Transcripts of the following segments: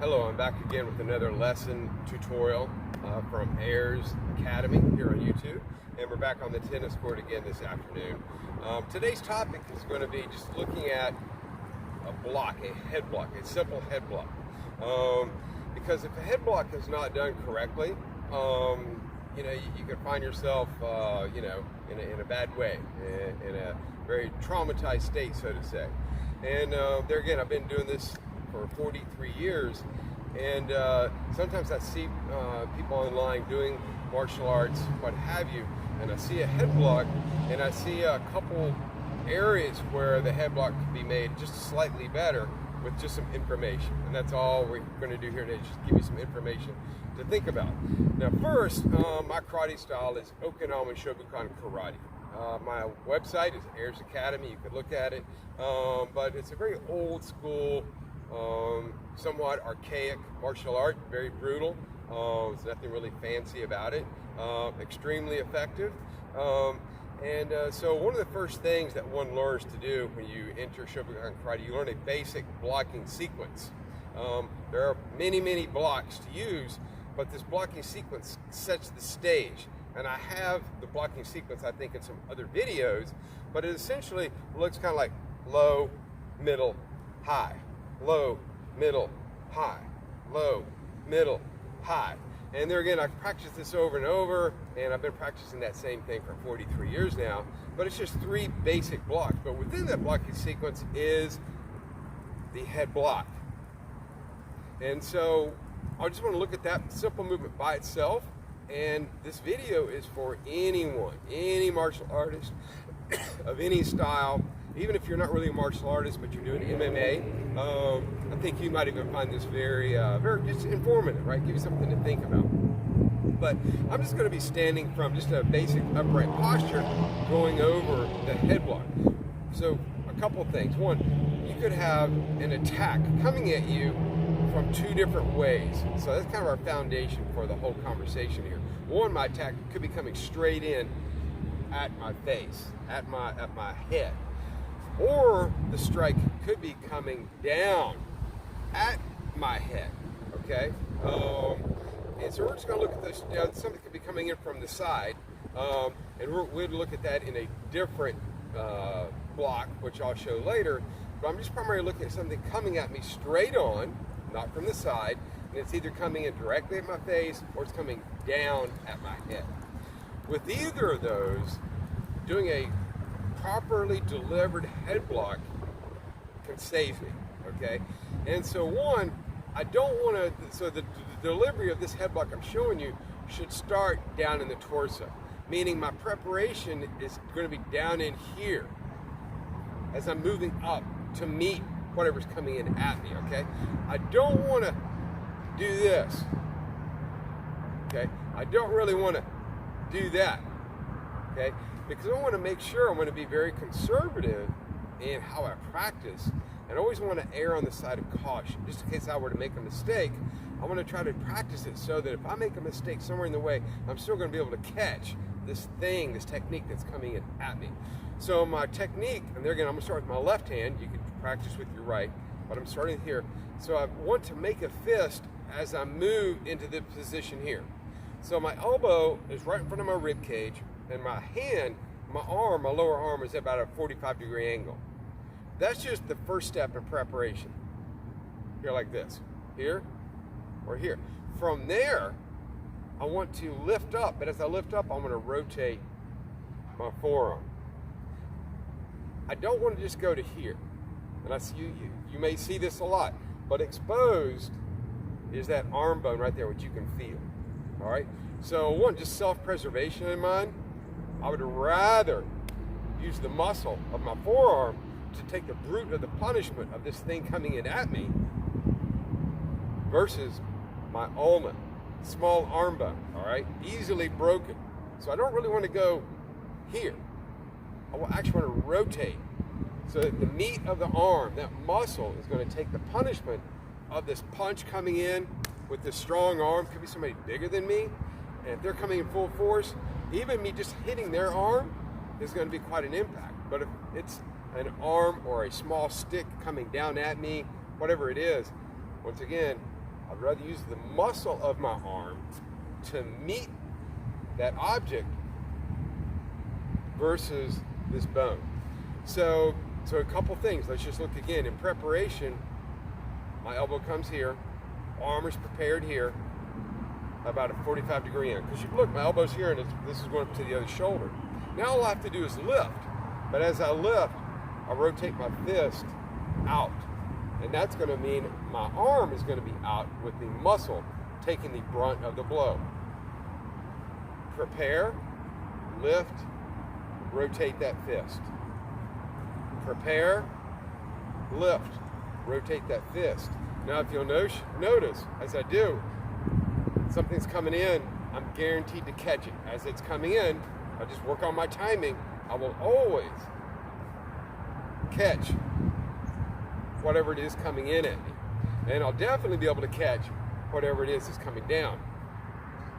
Hello, I'm back again with another lesson tutorial from Ayers Academy here on YouTube, and we're back on the tennis court again this afternoon. Today's topic is going to be just looking at a block, a head block, a simple head block. Because if a head block is not done correctly, you can find yourself, in a bad way, in a very traumatized state, so to say. And there again, I've been doing this for 43 years, and sometimes I see people online doing martial arts, what have you, and I see a head block, and I see a couple areas where the head block could be made just slightly better with just some information. And that's all we're going to do here today, just give you some information to think about. Now first, my karate style is Okinawan Shobukan Karate. My website is Ayers Academy, you could look at it, but it's a very old school, somewhat archaic martial art, very brutal. There's nothing really fancy about it. Extremely effective. So one of the first things that one learns to do when you enter Shobukan Karate, you learn a basic blocking sequence. There are many blocks to use, but this blocking sequence sets the stage. And I have the blocking sequence, I think, in some other videos, but it essentially looks kind of like low, middle, high. Low, middle, high, low, middle, high. And there again, I practice this over and over, and I've been practicing that same thing for 43 years now, but it's just three basic blocks. But within that blocking sequence is the head block. And so I just want to look at that simple movement by itself, and this video is for anyone, any martial artist of any style. Even if you're not really a martial artist, but you're doing MMA, I think you might even find this very just informative, right? Give you something to think about. But I'm just going to be standing from just a basic upright posture, going over the head block. So a couple things. One, you could have an attack coming at you from two different ways. So that's kind of our foundation for the whole conversation here. One, my attack could be coming straight in at my face, at my head. Or the strike could be coming down at my head, okay? And so we're just going to look at this. Something could be coming in from the side, and we'll look at that in a different block, which I'll show later. But I'm just primarily looking at something coming at me straight on, not from the side, and it's either coming in directly at my face or it's coming down at my head. With either of those, doing a properly delivered head block can save me, okay? And so one, I don't want to, so the delivery of this head block I'm showing you should start down in the torso, meaning my preparation is going to be down in here as I'm moving up to meet whatever's coming in at me, okay? I don't want to do this, okay? I don't really want to do that, okay? Because I want to make sure I'm going to be very conservative in how I practice, and I always want to err on the side of caution. Just in case I were to make a mistake, I want to try to practice it so that if I make a mistake somewhere in the way, I'm still going to be able to catch this technique that's coming in at me. So my technique, and there again, I'm going to start with my left hand. You can practice with your right, but I'm starting here. So I want to make a fist as I move into the position here. So my elbow is right in front of my rib cage, and my hand, my lower arm is about a 45-degree angle. That's just the first step in preparation. Here like this, here or here. From there, I want to lift up, but as I lift up, I'm going to rotate my forearm. I don't want to just go to here. And I see you may see this a lot, but exposed is that arm bone right there, which you can feel. All right. So one, just self-preservation in mind. I would rather use the muscle of my forearm to take the brunt of the punishment of this thing coming in at me versus my ulna, small arm bone, all right, easily broken. So I don't really want to go here. I actually want to rotate so that the meat of the arm, that muscle, is going to take the punishment of this punch coming in with this strong arm. Could be somebody bigger than me, and if they're coming in full force, even me just hitting their arm is going to be quite an impact. But if it's an arm or a small stick coming down at me, whatever it is, once again, I'd rather use the muscle of my arm to meet that object versus this bone. So a couple things. Let's just look again. In preparation, my elbow comes here, arm is prepared here, about a 45-degree angle. Because you look, my elbow's here, and this is going up to the other shoulder. Now all I have to do is lift. But as I lift, I rotate my fist out. And that's going to mean my arm is going to be out with the muscle taking the brunt of the blow. Prepare, lift, rotate that fist. Prepare, lift, rotate that fist. Now if you'll notice, as I do, something's coming in, I'm guaranteed to catch it. As it's coming in, I just work on my timing. I will always catch whatever it is coming in at me. And I'll definitely be able to catch whatever it is that's coming down.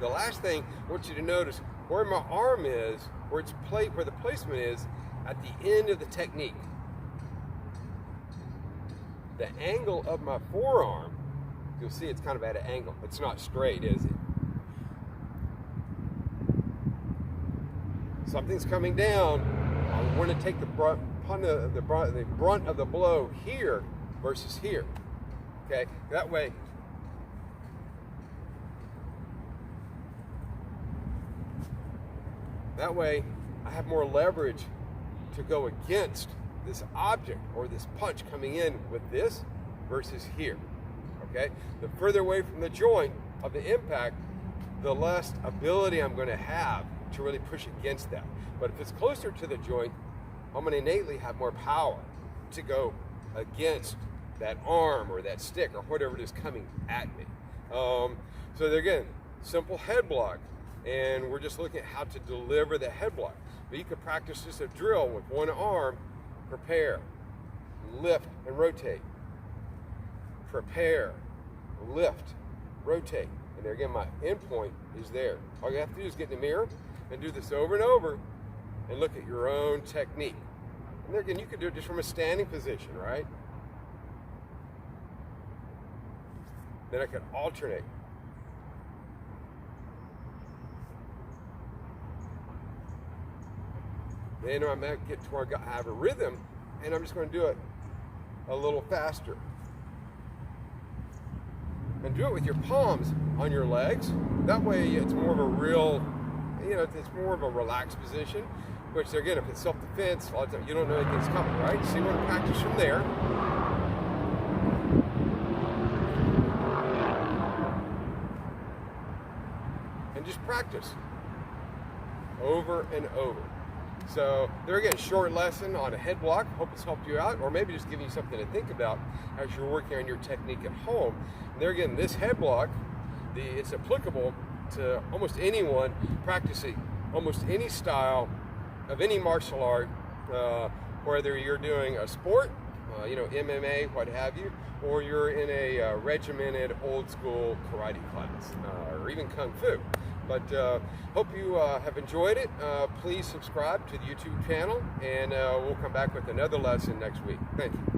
The last thing I want you to notice where my arm is, where the placement is at the end of the technique. The angle of my forearm, you'll see it's kind of at an angle. It's not straight, is it? Something's coming down. I want to take the brunt of the blow here versus here. Okay, that way I have more leverage to go against this object or this punch coming in with this versus here. Okay, the further away from the joint of the impact, the less ability I'm going to have to really push against that. But if it's closer to the joint, I'm going to innately have more power to go against that arm or that stick or whatever it is coming at me. So there again, simple head block, and we're just looking at how to deliver the head block. But you could practice just a drill with one arm. Prepare, lift, and rotate. Prepare, lift, rotate. And there again, my end point is there. All you have to do is get in the mirror and do this over and over and look at your own technique. And there again, you can do it just from a standing position, right? Then I can alternate. Then I might get to where I have a rhythm, and I'm just going to do it a little faster. And do it with your palms on your legs. That way it's more of a real, it's more of a relaxed position. Which again, if it's self-defense, a lot of times you don't know anything's coming, right? So you want to practice from there. And just practice over and over. So there again, short lesson on a head block. Hope it's helped you out, or maybe just giving you something to think about as you're working on your technique at home. And there again, this head block, it's applicable to almost anyone practicing almost any style of any martial art, whether you're doing a sport, MMA, what have you, or you're in a regimented old school karate class, or even kung fu. But hope you have enjoyed it. Please subscribe to the YouTube channel, and we'll come back with another lesson next week. Thank you.